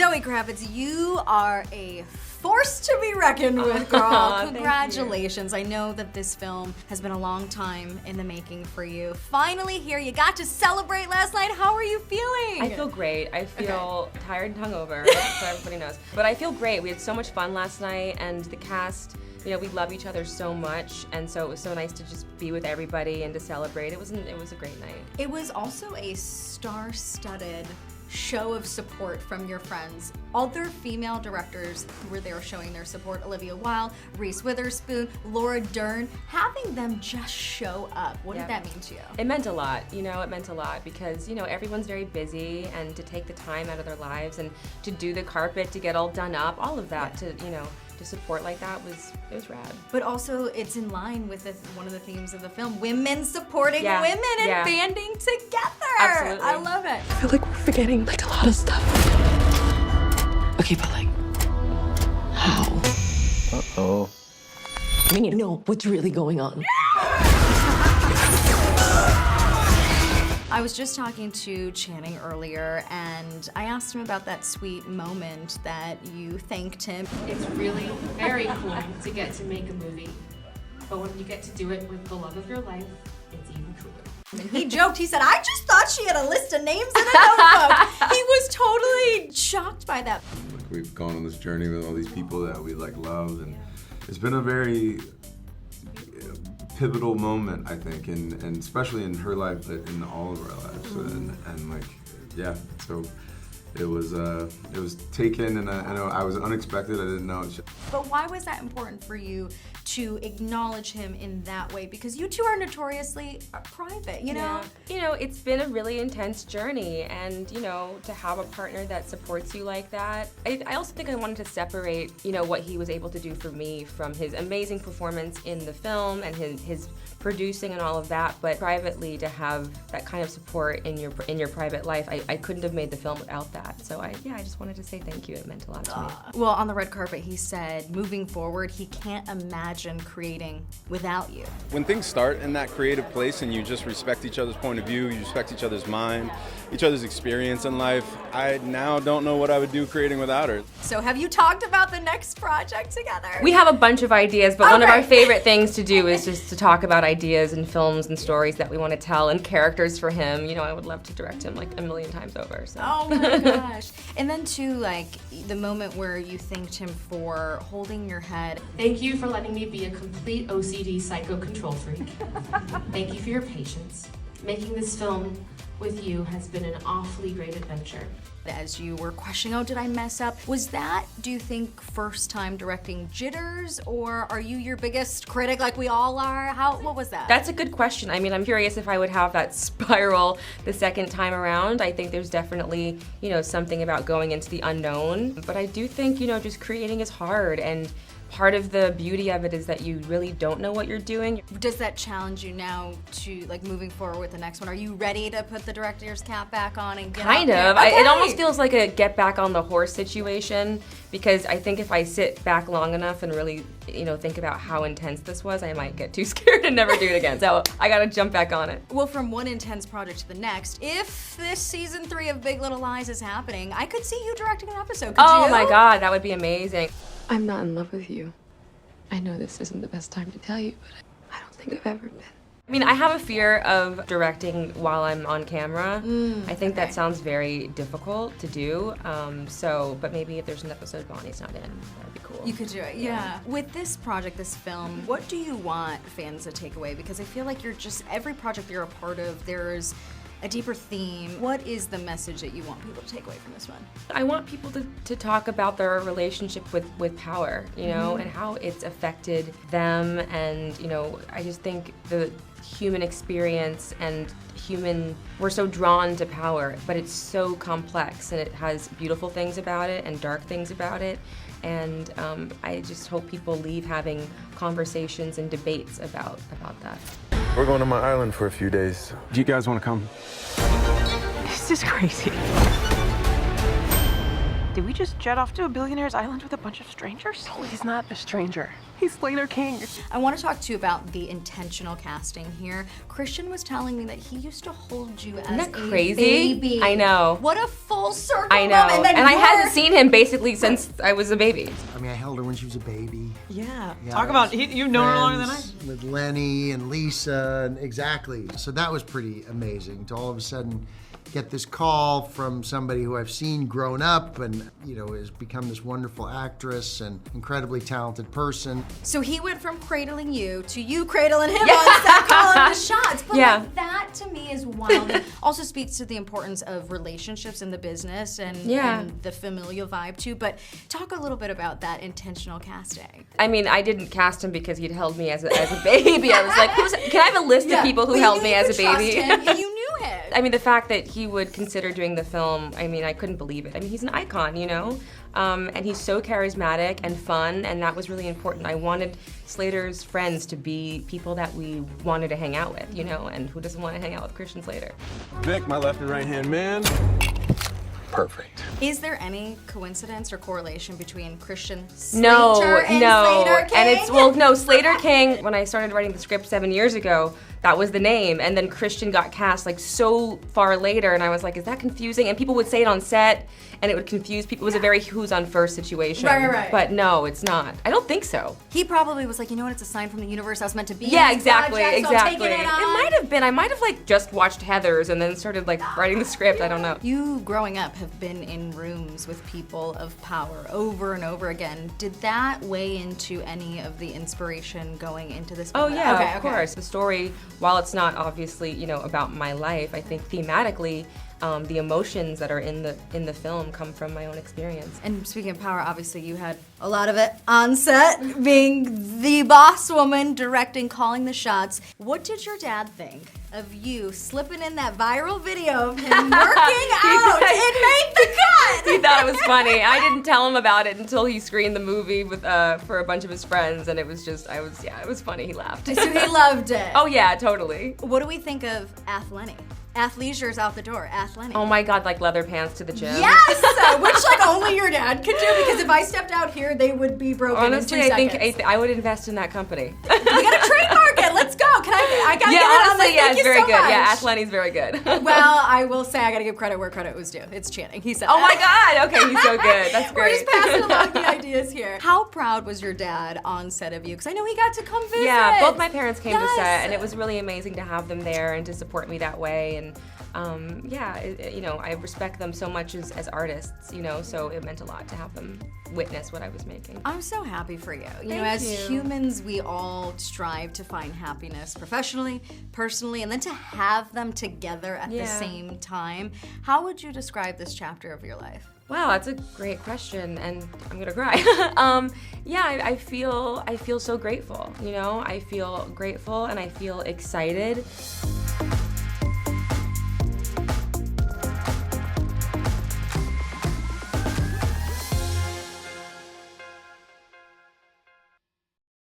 Zoe Kravitz, you are a force to be reckoned with, girl. Congratulations. I know that this film has been a long time in the making for you. Finally here, you got to celebrate last night. How are you feeling? I feel great. I feel tired and hungover, so everybody knows. But I feel great. We had so much fun last night, and the cast, you know, we love each other so much, and so it was so nice to just be with everybody and to celebrate. It was a great night. It was also a star-studded show of support from your friends. Other female directors who were there showing their support, Olivia Wilde, Reese Witherspoon, Laura Dern, having them just show up. What did that mean to you? It meant a lot, you know, it meant a lot because, you know, everyone's very busy, and to take the time out of their lives and to do the carpet, to get all done up, all of that, to, you know, to support like that was rad. But also it's in line with one of the themes of the film, women supporting women and banding together. Absolutely. I love it. I feel like we're forgetting like a lot of stuff. Okay, but like, how? Uh-oh. We need to know what's really going on. I was just talking to Channing earlier, and I asked him about that sweet moment that you thanked him. It's really very cool to get to make a movie, but when you get to do it with the love of your life, it's even cooler. And he joked, he said, I just thought she had a list of names in a notebook. He was totally shocked by that. We've gone on this journey with all these people that we love, and it's been a very pivotal moment, I think, and especially in her life, but in all of our lives, and like, yeah. So it was taken, and I know I was unexpected. I didn't know. But why was that important for you to acknowledge him in that way? Because you two are notoriously private, you know? Yeah. You know, it's been a really intense journey, and, you know, to have a partner that supports you like that. I also think I wanted to separate, you know, what he was able to do for me from his amazing performance in the film and his producing and all of that, but privately to have that kind of support in your private life, I couldn't have made the film without that. So I just wanted to say thank you. It meant a lot to me. Well, on the red carpet, he said, moving forward, he can't imagine creating without you. When things start in that creative place and you just respect each other's point of view, you respect each other's mind, each other's experience in life, I now don't know what I would do creating without her. So have you talked about the next project together? We have a bunch of ideas, but one of our favorite things to do is just to talk about ideas and films and stories that we want to tell and characters for him. You know, I would love to direct him like a million times over. So. Oh my gosh. And then too, like, the moment where you thanked him for holding your head. Thank you for letting me be a complete OCD psycho control freak. Thank you for your patience. Making this film with you has been an awfully great adventure. As you were questioning, oh, did I mess up? Was that, do you think, first time directing jitters, or are you your biggest critic like we all are? What was that? That's a good question. I mean, I'm curious if I would have that spiral the second time around. I think there's definitely, you know, something about going into the unknown. But I do think, you know, just creating is hard, and part of the beauty of it is that you really don't know what you're doing. Does that challenge you now to, like, moving forward with the next one? Are you ready to put the director's cap back on and get Kind out of. there? Okay. It almost feels like a get back on the horse situation, because I think if I sit back long enough and really, you know, think about how intense this was, I might get too scared and never do it again. So I gotta jump back on it. Well, from one intense project to the next, if this season 3 of Big Little Lies is happening, I could see you directing an episode. Could Oh you? my God, that would be amazing. I'm not in love with you. I know this isn't the best time to tell you, but I don't think I've ever been. I mean, I have a fear of directing while I'm on camera. I think that sounds very difficult to do. But maybe if there's an episode Bonnie's not in, that'd be cool. You could do it, yeah. With this project, this film, what do you want fans to take away? Because I feel like every project you're a part of, there's a deeper theme. What is the message that you want people to take away from this one? I want people to talk about their relationship with power, you know, and how it's affected them. And, you know, I just think the human experience and we're so drawn to power, but it's so complex, and it has beautiful things about it and dark things about it. And I just hope people leave having conversations and debates about that. We're going to my island for a few days. Do you guys want to come? This is crazy. Did we just jet off to a billionaire's island with a bunch of strangers? No, he's not a stranger. He's Slater King. I want to talk to you about the intentional casting here. Christian was telling me that he used to hold you as Isn't that a crazy? baby. I know. What a full circle I know. moment. And I hadn't seen him basically since I was a baby. I mean, I held her when she was a baby. Yeah. Talk about, you've known her longer than I Friends with Lenny and Lisa, and exactly. So that was pretty amazing to all of a sudden get this call from somebody who I've seen grown up and, you know, has become this wonderful actress and incredibly talented person. So he went from cradling you to you cradling him on set, calling the shots. But Yeah. like, that to me is wild. It also speaks to the importance of relationships in the business and the familial vibe too. But talk a little bit about that intentional casting. I mean, I didn't cast him because he'd held me as a baby. I was like, can I have a list of people who held me as a baby? You knew him. I mean, the fact that he would consider doing the film, I mean, I couldn't believe it. I mean, he's an icon, you know? And he's so charismatic and fun, and that was really important. I wanted Slater's friends to be people that we wanted to hang out with, you know? And who doesn't want to hang out with Christian Slater? Vic, my left and right hand man. Perfect. Is there any coincidence or correlation between Christian No, Slater and no. Slater King? And it's, well, no, Slater King, when I started writing the script 7 years ago, that was the name. And then Christian got cast like so far later, and I was like, is that confusing? And people would say it on set, and it would confuse people. It was a very who's on first situation. Right. But no, it's not. I don't think so. He probably was like, you know what, it's a sign from the universe I was meant to be in Yeah, this exactly, project, so I'm exactly. taking it on. It might have been. I might have like just watched Heathers and then started like writing the script. I don't know. You, growing up, have been in rooms with people of power over and over again. Did that weigh into any of the inspiration going into this Oh film? yeah, Okay, of course. The story, while it's not obviously, you know, about my life, I think thematically, the emotions that are in the film come from my own experience. And speaking of power, obviously you had a lot of it on set, being the boss woman, directing, calling the shots. What did your dad think of you slipping in that viral video of him working out? It made the cut! He thought it was funny. I didn't tell him about it until he screened the movie with for a bunch of his friends, and it was just, it was funny. He laughed. So he loved it. Oh yeah, totally. What do we think of Athlenny? Athleisure's out the door. Athlenny. Oh my God, like leather pants to the gym. Yes! Which like only your dad could do, because if I stepped out here, they would be broken Honestly, in 2 I seconds. think I would invest in that company. We gotta trademark it. Let's go. Can I gotta get honestly, on this. yeah, Thank it's you very so good. much. Yeah, Athlenny's very good. Well, I will say I gotta give credit where credit was due. It's Channing. He said Oh that. my God, okay, he's so good. That's We're great. just passing along the ideas here. How proud was your dad on set of you? Because I know he got to come visit. Yeah, both my parents came to Yes. set, and it was really amazing to have them there and to support me that way. And you know, I respect them so much as artists, you know, so it meant a lot to have them witness what I was making. I'm so happy for you. You know, Thank as you. humans, we all strive to find happiness professionally, personally, and then to have them together at the Yeah. same time. How would you describe this chapter of your life? Wow, that's a great question, and I'm gonna cry. I feel so grateful. You know, I feel grateful and I feel excited.